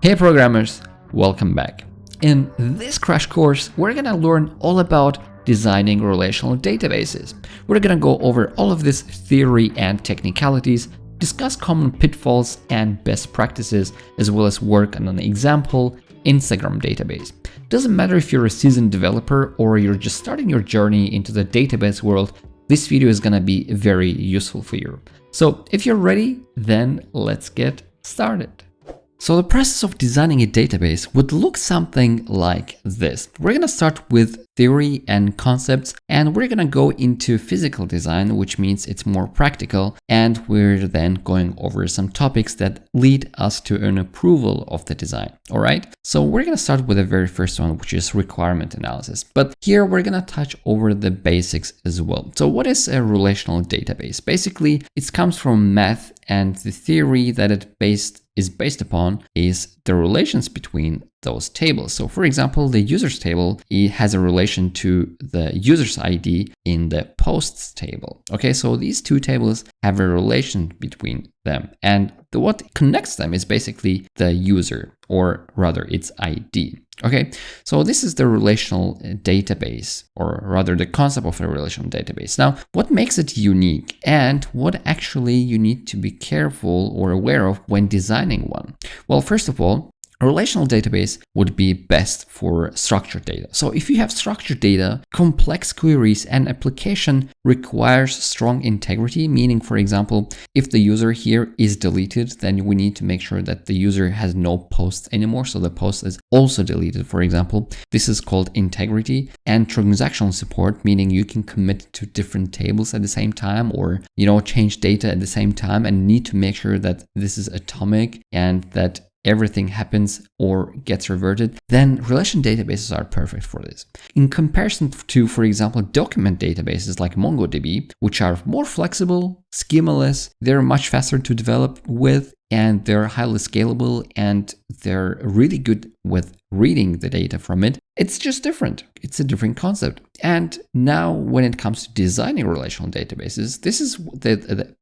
Hey programmers, welcome back. In this crash course, we're gonna learn all about designing relational databases. We're gonna go over all of this theory and technicalities, discuss common pitfalls and best practices, as well as work on an example Instagram database. Doesn't matter if you're a seasoned developer or you're just starting your journey into the database world, this video is gonna be very useful for you. So if you're ready, then let's get started. So the process of designing a database would look something like this. We're going to start with theory and concepts, and we're going to go into physical design, which means it's more practical, and we're then going over some topics that lead us to an approval of the design. All right, so we're going to start with the very first one, which is requirement analysis. But here we're going to touch over the basics as well. So what is a relational database? Basically, it comes from math, and the theory that is based upon is the relations between those tables. So for example, the users table, it has a relation to the user's ID in the posts table. Okay, so these two tables have a relation between them, and what connects them is basically the user, or rather its ID. Okay, so this is the relational database, or rather the concept of a relational database. Now, what makes it unique and what actually you need to be careful or aware of when designing one? Well, first of all, a relational database would be best for structured data. So if you have structured data, complex queries and application requires strong integrity, meaning, for example, if the user here is deleted, then we need to make sure that the user has no posts anymore. So the post is also deleted, for example. This is called integrity. And transactional support, meaning you can commit to different tables at the same time, or, change data at the same time, and need to make sure that this is atomic and that everything happens or gets reverted, then relational databases are perfect for this. In comparison to, for example, document databases like MongoDB, which are more flexible, schemaless, they're much faster to develop with, and they're highly scalable, and they're really good with reading the data from it. It's just different. It's a different concept. And now when it comes to designing relational databases, this is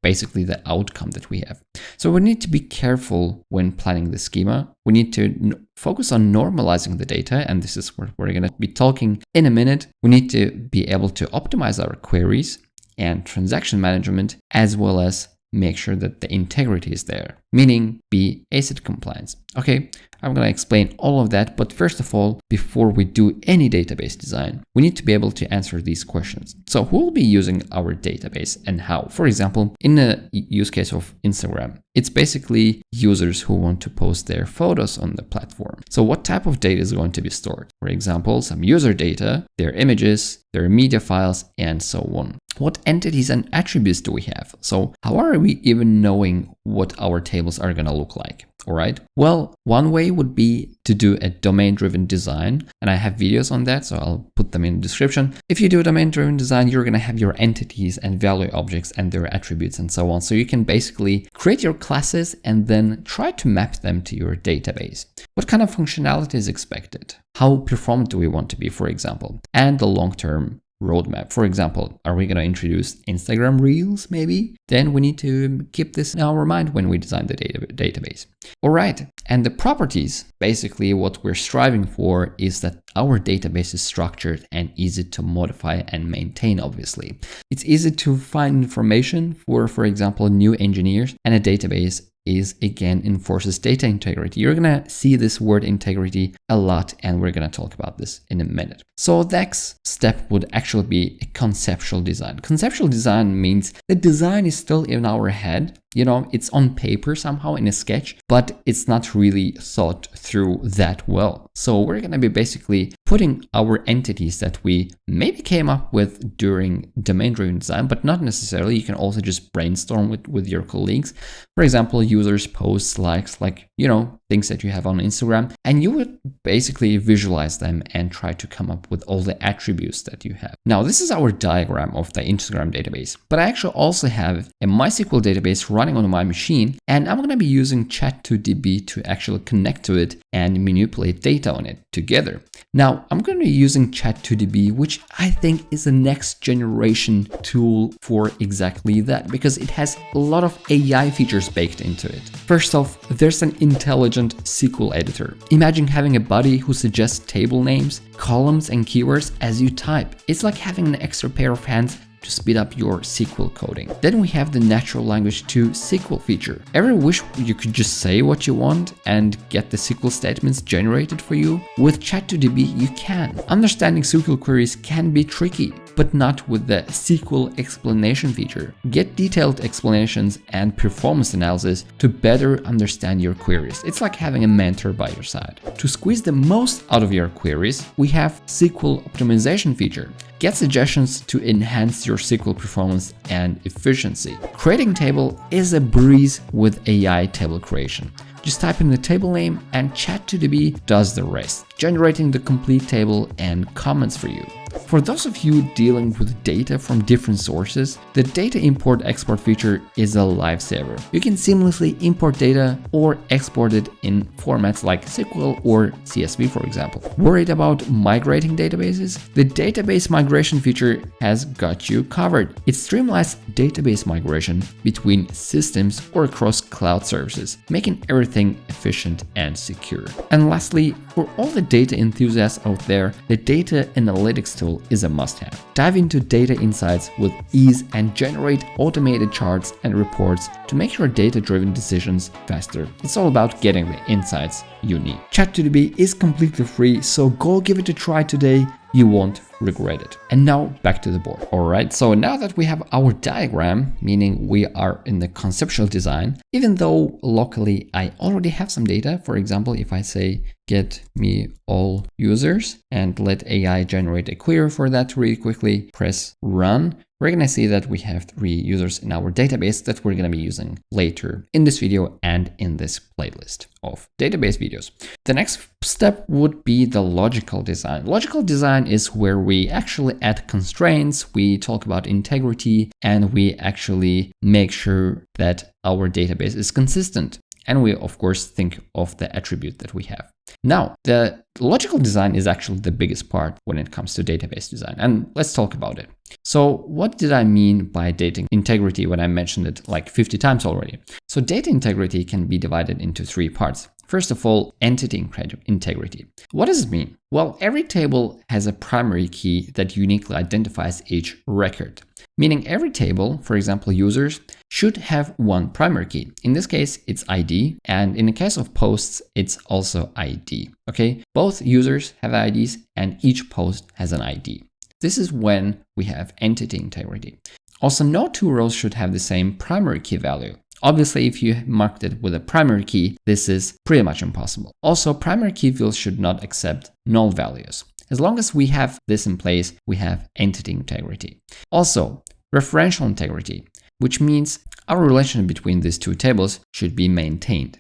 basically the outcome that we have. So we need to be careful when planning the schema. We need to focus on normalizing the data, and this is what we're going to be talking in a minute. We need to be able to optimize our queries and transaction management, as well as make sure that the integrity is there, meaning be ACID compliance. Okay, I'm going to explain all of that, but first of all, before we do any database design, we need to be able to answer these questions. So who will be using our database and how? For example, in the use case of Instagram, it's basically users who want to post their photos on the platform. So what type of data is going to be stored? For example, some user data, their images, their media files, and so on. What entities and attributes do we have? So how are we even knowing what our tables are going to look like? All right. Well, one way would be to do a domain-driven design, and I have videos on that, so I'll put them in the description. If you do a domain-driven design, you're going to have your entities and value objects and their attributes and so on. So you can basically create your classes and then try to map them to your database. What kind of functionality is expected? How performant do we want to be, for example? And the long-term roadmap. For example, are we going to introduce Instagram Reels maybe? Then we need to keep this in our mind when we design the database. All right, and the properties, basically what we're striving for is that our database is structured and easy to modify and maintain, obviously. It's easy to find information for example, new engineers, and a database enforces data integrity. You're gonna see this word integrity a lot, and we're gonna talk about this in a minute. So the next step would actually be a conceptual design. Conceptual design means the design is still in our head. It's on paper somehow in a sketch, but it's not really thought through that well. So we're going to be basically putting our entities that we maybe came up with during domain-driven design, but not necessarily. You can also just brainstorm with your colleagues. For example, users, posts, likes, things that you have on Instagram. And you would basically visualize them and try to come up with all the attributes that you have. Now, this is our diagram of the Instagram database, but I actually also have a MySQL database running on my machine, and I'm going to be using Chat2DB to actually connect to it and manipulate data on it together. Now, I'm going to be using Chat2DB, which I think is the next generation tool for exactly that, because it has a lot of AI features baked into it. First off, there's an intelligent SQL editor. Imagine having a buddy who suggests table names, columns, and keywords as you type. It's like having an extra pair of hands to speed up your SQL coding. Then we have the natural language to SQL feature. Ever wish you could just say what you want and get the SQL statements generated for you? With Chat2DB, you can. Understanding SQL queries can be tricky, but not with the SQL explanation feature. Get detailed explanations and performance analysis to better understand your queries. It's like having a mentor by your side. To squeeze the most out of your queries, we have SQL optimization feature. Get suggestions to enhance your SQL performance and efficiency. Creating table is a breeze with AI table creation. Just type in the table name and Chat2DB does the rest, generating the complete table and comments for you. For those of you dealing with data from different sources, the data import-export feature is a lifesaver. You can seamlessly import data or export it in formats like SQL or CSV, for example. Worried about migrating databases? The database migration feature has got you covered. It streamlines database migration between systems or across cloud services, making everything efficient and secure. And lastly, for all the data enthusiasts out there, the data analytics tool is a must-have. Dive into data insights with ease and generate automated charts and reports to make your data-driven decisions faster. It's all about getting the insights you need. Chat2DB is completely free, so go give it a try today. You won't regret it. And now back to the board. All right, so now that we have our diagram, meaning we are in the conceptual design, even though locally I already have some data, for example, if I say get me all users and let AI generate a query for that really quickly, press run, we're going to see that we have 3 users in our database that we're going to be using later in this video and in this playlist of database videos. The next step would be the logical design. Logical design is where we actually add constraints, we talk about integrity, and we actually make sure that our database is consistent. And we, of course, think of the attribute that we have. Now, the logical design is actually the biggest part when it comes to database design. And let's talk about it. So what did I mean by data integrity when I mentioned it like 50 times already? So data integrity can be divided into 3 parts. First of all, entity integrity. What does it mean? Well, every table has a primary key that uniquely identifies each record. Meaning every table, for example, users, should have one primary key. In this case, it's ID, and in the case of posts, it's also ID. Okay, both users have IDs and each post has an ID. This is when we have entity integrity. Also, no 2 rows should have the same primary key value. Obviously, if you marked it with a primary key, this is pretty much impossible. Also, primary key fields should not accept null values. As long as we have this in place, we have entity integrity. Also, referential integrity, which means our relationship between these 2 tables should be maintained.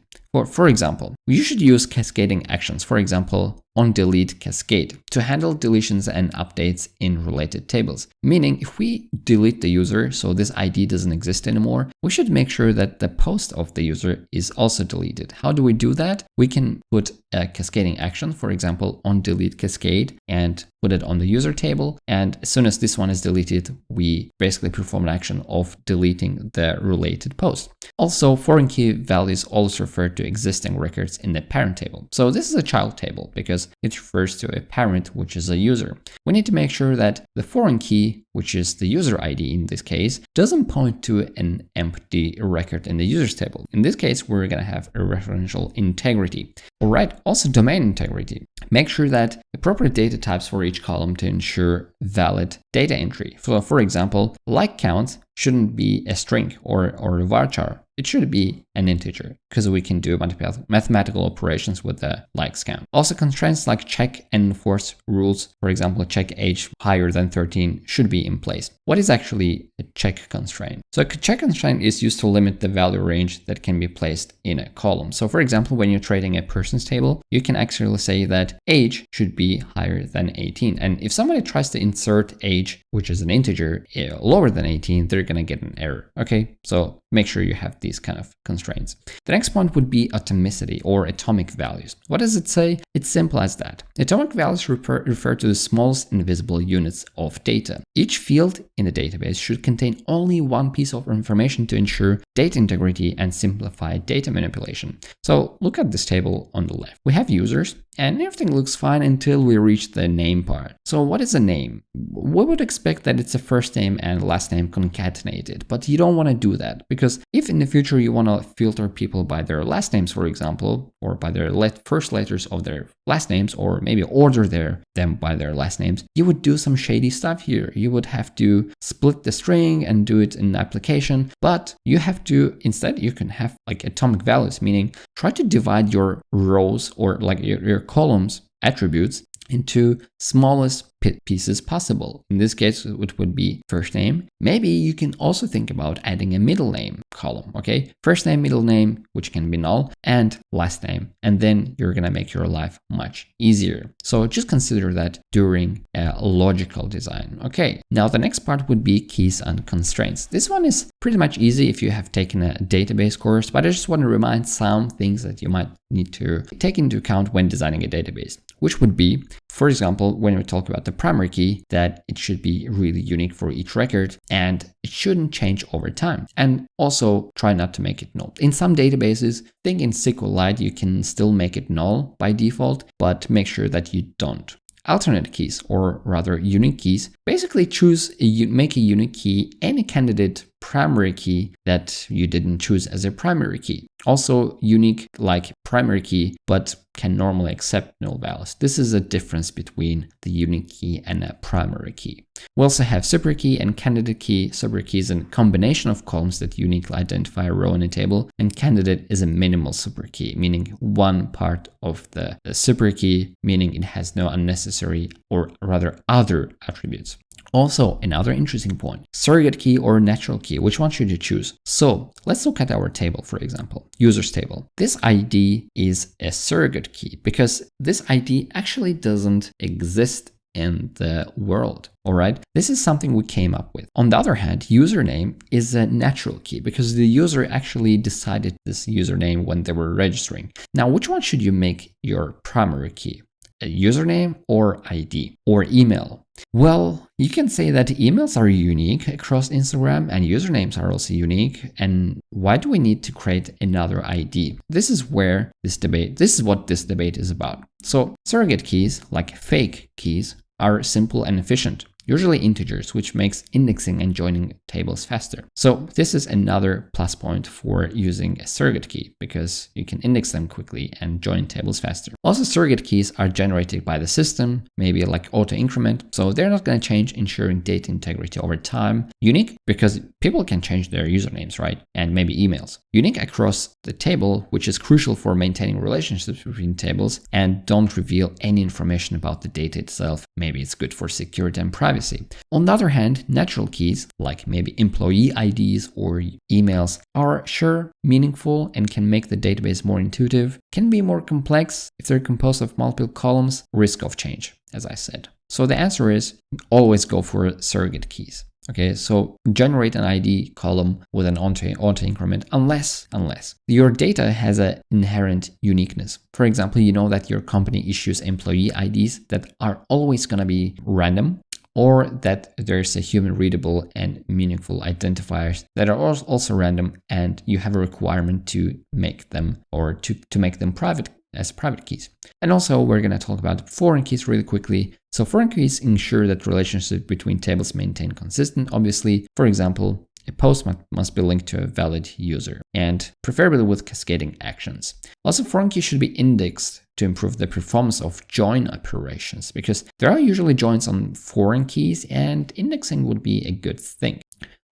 For example, you should use cascading actions, for example, on delete cascade, to handle deletions and updates in related tables. Meaning, if we delete the user, so this ID doesn't exist anymore, we should make sure that the post of the user is also deleted. How do we do that? We can put a cascading action, for example, on delete cascade, and put it on the user table. And as soon as this one is deleted, we basically perform an action of deleting the related post. Also, foreign key values always refer to existing records in the parent table. So this is a child table because it refers to a parent, which is a user. We need to make sure that the foreign key, which is the user ID in this case, doesn't point to an empty record in the users table. In this case, we're going to have a referential integrity. All right, also domain integrity. Make sure that appropriate data types for each column to ensure valid data entry. So for example, like count shouldn't be a string or a varchar. it should be an integer because we can do mathematical operations with the likes count. Also, constraints like check and enforce rules, for example, check age higher than 13 should be in place. What is actually a check constraint? So a check constraint is used to limit the value range that can be placed in a column. So for example, when you're trading a person's table, you can actually say that age should be higher than 18. And if somebody tries to insert age, which is an integer, lower than 18, they're going to get an error. Okay, so make sure you have these kind of constraints. The next point would be atomicity or atomic values. What does it say? It's simple as that. Atomic values refer to the smallest invisible units of data. Each field in the database should contain only one piece of information to ensure data integrity and simplify data manipulation. So look at this table on the left. We have users and everything looks fine until we reach the name part. So what is a name? We would expect that it's a first name and last name concatenated, but you don't want to do that because if in the future you want to filter people by their last names, for example, or by their first letters of their last names, or maybe order them by their last names, you would do some shady stuff here. You would have to split the string and do it in an application, but you have to, instead you can have like atomic values, meaning try to divide your rows or like your columns attributes into smallest pieces possible. In this case, it would be first name. Maybe you can also think about adding a middle name column, okay? First name, middle name, which can be null, and last name. And then you're gonna make your life much easier. So just consider that during a logical design. Okay, now the next part would be keys and constraints. This one is pretty much easy if you have taken a database course, but I just want to remind some things that you might need to take into account when designing a database, which would be, for example, when we talk about the primary key, that it should be really unique for each record and it shouldn't change over time. And also try not to make it null. In some databases, think in SQLite, you can still make it null by default, but make sure that you don't. Alternate keys, or rather unique keys, basically make a unique key any candidate primary key that you didn't choose as a primary key. Also unique like primary key, but can normally accept null values. This is a difference between the unique key and a primary key. We also have super key and candidate key. Super key is a combination of columns that uniquely identify a row in a table, and candidate is a minimal super key, meaning one part of the super key, meaning it has no unnecessary or rather other attributes. Also, another interesting point, surrogate key or natural key, which one should you choose? So let's look at our table, for example, users table. This ID is a surrogate key because this ID actually doesn't exist in the world. All right, this is something we came up with. On the other hand, username is a natural key because the user actually decided this username when they were registering. Now, which one should you make your primary key? A username or ID or email? Well, you can say that emails are unique across Instagram and usernames are also unique. And why do we need to create another ID? This is what this debate is about. So surrogate keys, like fake keys, are simple and efficient. Usually integers, which makes indexing and joining tables faster. So this is another plus point for using a surrogate key because you can index them quickly and join tables faster. Also, surrogate keys are generated by the system, maybe like auto increment. So they're not going to change, ensuring data integrity over time. Unique because people can change their usernames, right? And maybe emails. Unique across the table, which is crucial for maintaining relationships between tables, and don't reveal any information about the data itself. Maybe it's good for security and privacy. On the other hand, natural keys, like maybe employee IDs or emails, are sure meaningful and can make the database more intuitive, can be more complex if they're composed of multiple columns, risk of change, as I said. So the answer is always go for surrogate keys. Okay, so generate an ID column with an auto increment unless your data has an inherent uniqueness. For example, you know that your company issues employee IDs that are always going to be random, or that there's a human readable and meaningful identifiers that are also random, and you have a requirement to make them or to make them private as private keys. And also we're going to talk about foreign keys really quickly. So foreign keys ensure that relationships between tables maintain consistent. Obviously, for example, a post must be linked to a valid user and preferably with cascading actions. Also, foreign keys should be indexed to improve the performance of join operations because there are usually joins on foreign keys and indexing would be a good thing.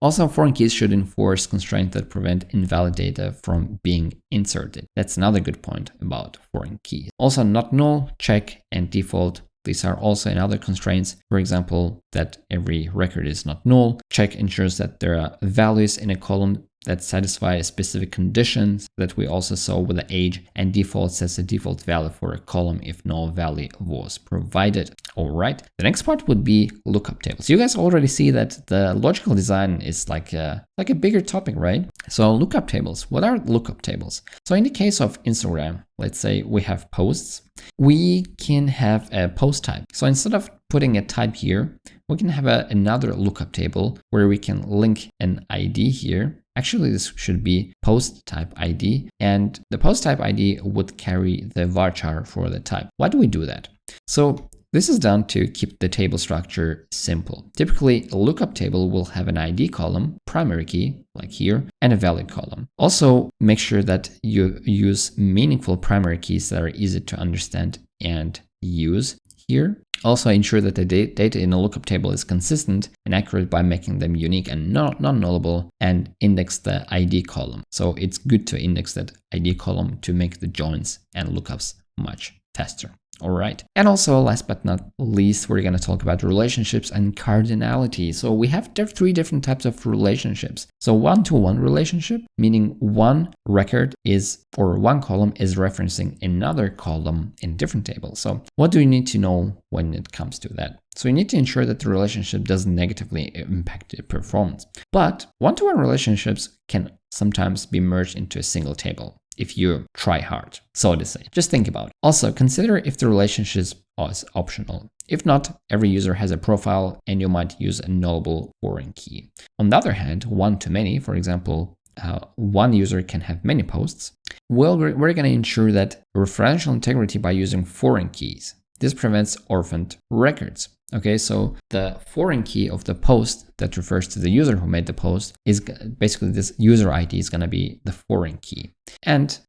Also, foreign keys should enforce constraints that prevent invalid data from being inserted. That's another good point about foreign keys. Also, not null, check, and default. These are also another constraints. For example, that every record is not null. Check ensures that there are values in a column that satisfy specific conditions that we also saw with the age, and default sets a default value for a column if no value was provided. All right, the next part would be lookup tables. You guys already see that the logical design is like a bigger topic, right? So lookup tables, what are lookup tables? So in the case of Instagram, let's say we have posts, we can have a post type. So instead of putting a type here, we can have another lookup table where we can link an ID here. Actually, this should be post type ID, and the post type ID would carry the varchar for the type. Why do we do that? So this is done to keep the table structure simple. Typically, a lookup table will have an ID column, primary key, like here, and a valid column. Also, make sure that you use meaningful primary keys that are easy to understand and use here. Also, ensure that the data in a lookup table is consistent and accurate by making them unique and non-nullable, and index the ID column. So it's good to index that ID column to make the joins and lookups much faster. All right. And also, last but not least, we're going to talk about relationships and cardinality. So we have three different types of relationships. So one-to-one relationship, meaning one record is, or one column is referencing another column in a different table. So what do you need to know when it comes to that? So you need to ensure that the relationship doesn't negatively impact the performance. But one-to-one relationships can sometimes be merged into a single table if you try hard, so to say. Just think about it. Also, consider if the relationship is optional. If not, every user has a profile and you might use a nullable foreign key. On the other hand, one-to-many, for example, one user can have many posts. Well, we're going to ensure that referential integrity by using foreign keys. This prevents orphaned records. Okay, so the foreign key of the post that refers to the user who made the post is basically this user ID is going to be the foreign key. And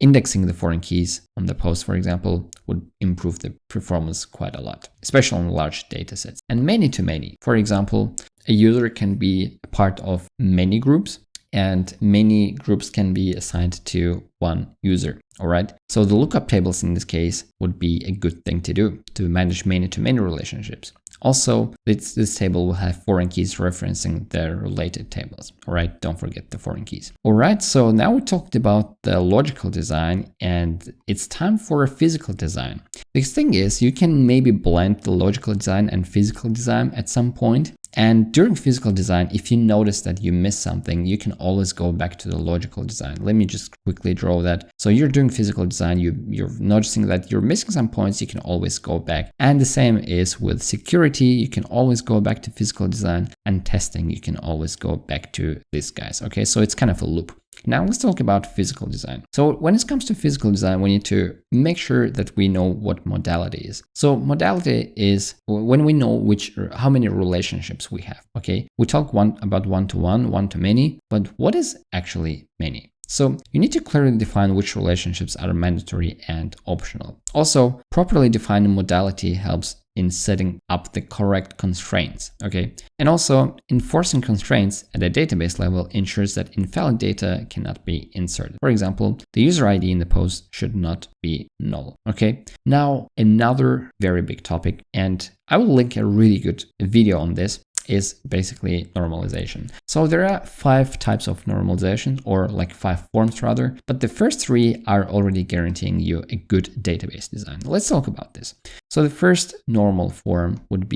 indexing the foreign keys on the post, for example, would improve the performance quite a lot, especially on large data sets. And many-to-many, for example, a user can be a part of many groups, and many groups can be assigned to one user. All right. So the lookup tables in this case would be a good thing to do to manage many-to-many relationships. Also, this table will have foreign keys referencing the related tables. All right. Don't forget the foreign keys. All right. So now we talked about the logical design, and it's time for a physical design. The thing is, you can maybe blend the logical design and physical design at some point. And during physical design, if you notice that you missed something, you can always go back to the logical design. Let me just quickly draw that. So you're doing physical design, you're noticing that you're missing some points, you can always go back. And the same is with security, you can always go back to physical design, and testing, you can always go back to these guys. Okay, so it's kind of a loop. Now let's talk about physical design. So when it comes to physical design, we need to make sure that we know what modality is. So modality is when we know how many relationships we have. Okay, we talk about one-to-one, one-to-many, but what is actually many? So you need to clearly define which relationships are mandatory and optional. Also, properly defining modality helps in setting up the correct constraints, okay? And also, enforcing constraints at a database level ensures that invalid data cannot be inserted. For example, the user ID in the post should not be null, okay? Now, another very big topic, and I will link a really good video on this, is basically normalization. So there are 5 types of normalization, or like 5 forms rather, but the first 3 are already guaranteeing you a good database design. Let's talk about this. So the first normal form would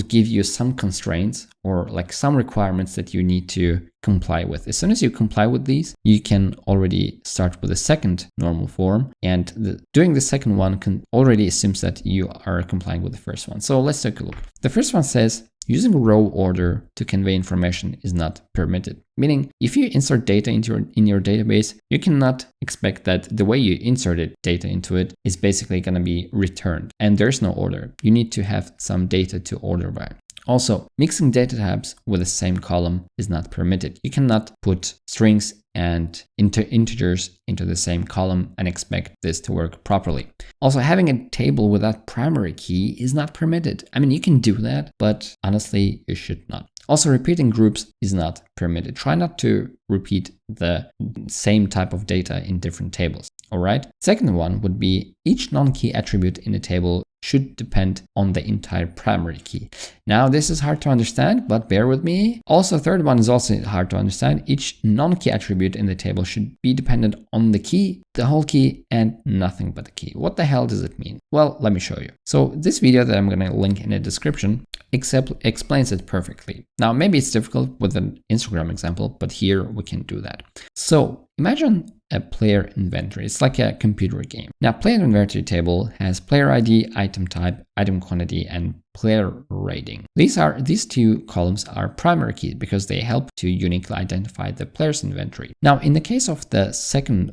give you some constraints or like some requirements that you need to comply with. As soon as you comply with these, you can already start with the second normal form, and doing the second one already assumes that you are complying with the first one. So let's take a look. The first one says, using row order to convey information is not permitted. Meaning, if you insert data in your database, you cannot expect that the way you inserted data into it is basically going to be returned. And there's no order. You need to have some data to order by. Also, mixing data types with the same column is not permitted. You cannot put strings and integers into the same column and expect this to work properly. Also, having a table without primary key is not permitted. I mean, you can do that, but honestly, you should not. Also, repeating groups is not permitted. Try not to repeat the same type of data in different tables. All right. Second one would be each non-key attribute in a table should depend on the entire primary key. Now, this is hard to understand, but bear with me. Also, third one is also hard to understand. Each non-key attribute in the table should be dependent on the key, the whole key, and nothing but the key. What the hell does it mean? Well, let me show you. So this video that I'm going to link in the description explains it perfectly. Now, maybe it's difficult with an Instagram example, but here we can do that. So imagine a player inventory. It's like a computer game. Now, player inventory table has player ID, item type, item quantity, and player rating. These two columns are primary keys because they help to uniquely identify the player's inventory. Now, in the case of the second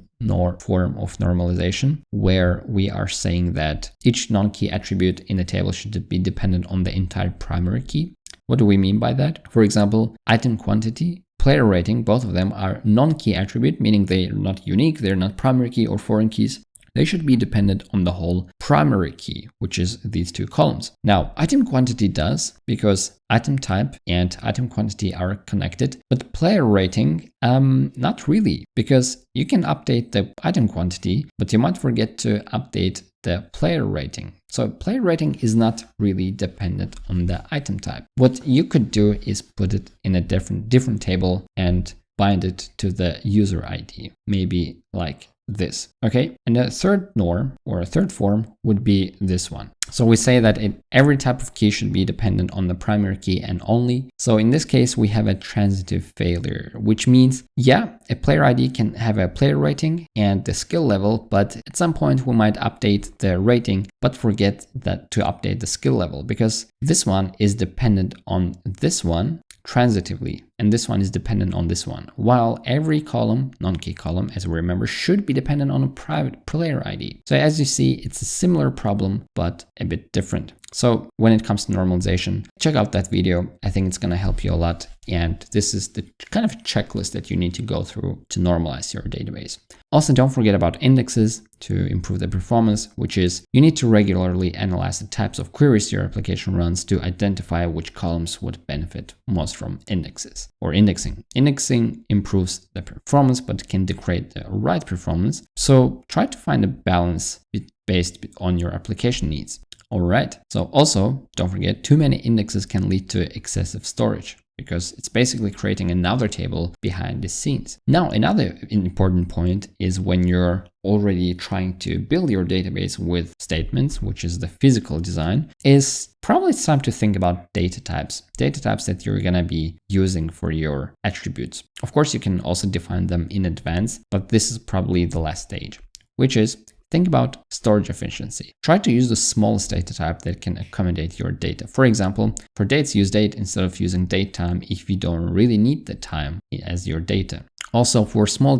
form of normalization, where we are saying that each non-key attribute in a table should be dependent on the entire primary key. What do we mean by that? For example, item quantity, player rating, both of them are non-key attribute, meaning they're not unique, they're not primary key or foreign keys. They should be dependent on the whole primary key, which is these two columns. Now, item quantity does, because item type and item quantity are connected, but player rating, not really, because you can update the item quantity, but you might forget to update the player rating. So player rating is not really dependent on the item type. What you could do is put it in a different table and bind it to the user ID, maybe like this. Okay, and a third norm or a third form would be this one. So we say that every type of key should be dependent on the primary key and only. So in this case, we have a transitive failure, which means, yeah, a player ID can have a player rating and the skill level, but at some point we might update the rating, but forget that to update the skill level because this one is dependent on this one transitively, and this one is dependent on this one, while every column, non-key column, as we remember, should be dependent on a private player ID. So as you see, it's a similar problem, but a bit different. So when it comes to normalization, check out that video. I think it's going to help you a lot. And this is the kind of checklist that you need to go through to normalize your database. Also, don't forget about indexes to improve the performance, which is you need to regularly analyze the types of queries your application runs to identify which columns would benefit most from indexes or indexing. Indexing improves the performance, but can degrade the write performance. So try to find a balance based on your application needs. All right. So also don't forget, too many indexes can lead to excessive storage because it's basically creating another table behind the scenes. Now, another important point is when you're already trying to build your database with statements, which is the physical design, is probably it's time to think about data types that you're going to be using for your attributes. Of course, you can also define them in advance, but this is probably the last stage, which is think about storage efficiency. Try to use the smallest data type that can accommodate your data. For example, for dates, use date instead of using date time if you don't really need the time as your data. Also, for small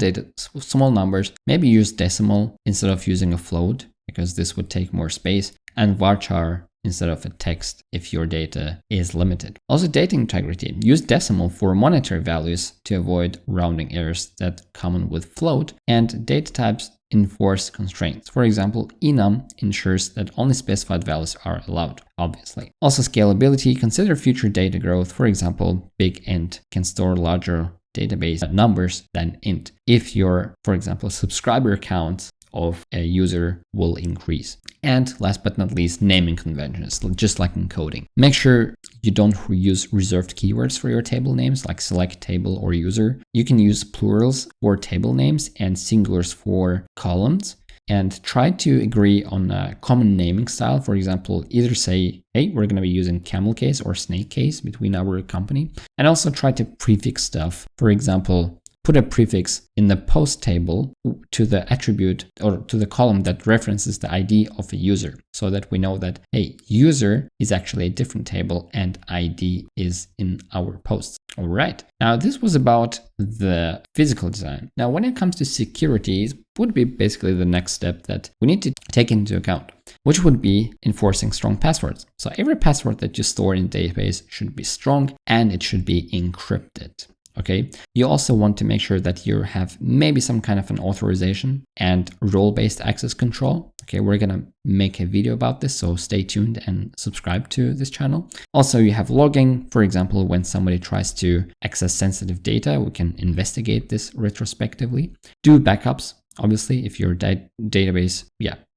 numbers, maybe use decimal instead of using a float because this would take more space, and varchar instead of a text if your data is limited. Also, data integrity. Use decimal for monetary values to avoid rounding errors that common with float, and data types enforce constraints. For example, enum ensures that only specified values are allowed, obviously. Also, scalability. Consider future data growth. For example, big int can store larger database numbers than int if your, for example, subscriber count of a user will increase. And last but not least, naming conventions, just like in coding. Make sure you don't use reserved keywords for your table names like select table or user. You can use plurals for table names and singulars for columns. And try to agree on a common naming style. For example, either say, hey, we're going to be using camel case or snake case between our company. And also try to prefix stuff. For example, put a prefix in the post table to the attribute or to the column that references the ID of a user so that we know that, hey, user is actually a different table and ID is in our posts. All right. Now, this was about the physical design. Now, when it comes to security, it would be basically the next step that we need to take into account, which would be enforcing strong passwords. So every password that you store in a database should be strong and it should be encrypted. Okay, you also want to make sure that you have maybe some kind of an authorization and role-based access control. Okay, we're gonna make a video about this, so stay tuned and subscribe to this channel. Also, you have logging. For example, when somebody tries to access sensitive data, we can investigate this retrospectively. Do backups. Obviously, if your database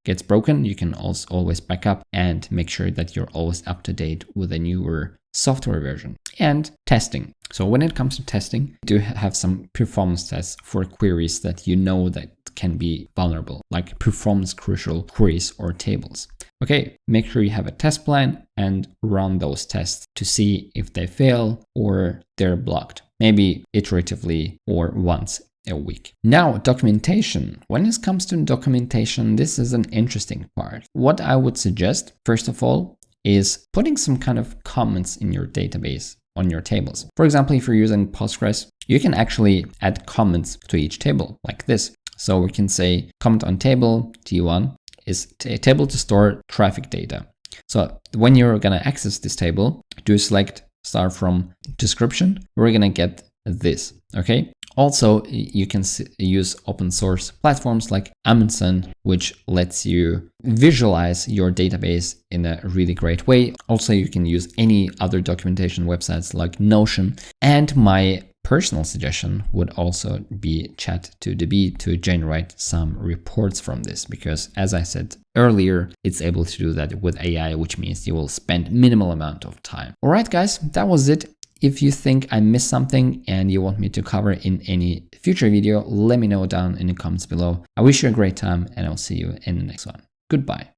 gets broken, you can also always back up and make sure that you're always up to date with a newer software version. And testing. So when it comes to testing, you do have some performance tests for queries that you know that can be vulnerable, like performance crucial queries or tables. Okay, make sure you have a test plan and run those tests to see if they fail or they're blocked, maybe iteratively or once a week. Now, documentation. When it comes to documentation, this is an interesting part. What I would suggest, first of all, is putting some kind of comments in your database on your tables. For example, if you're using Postgres, you can actually add comments to each table like this. So we can say comment on table T1 is a table to store traffic data. So when you're going to access this table, do select start from description. We're going to get this. Okay. Also, you can use open source platforms like Amundsen, which lets you visualize your database in a really great way. Also, you can use any other documentation websites like Notion. And my personal suggestion would also be Chat2DB to generate some reports from this, because as I said earlier, it's able to do that with AI, which means you will spend minimal amount of time. All right, guys, that was it. If you think I missed something and you want me to cover in any future video, let me know down in the comments below. I wish you a great time and I'll see you in the next one. Goodbye.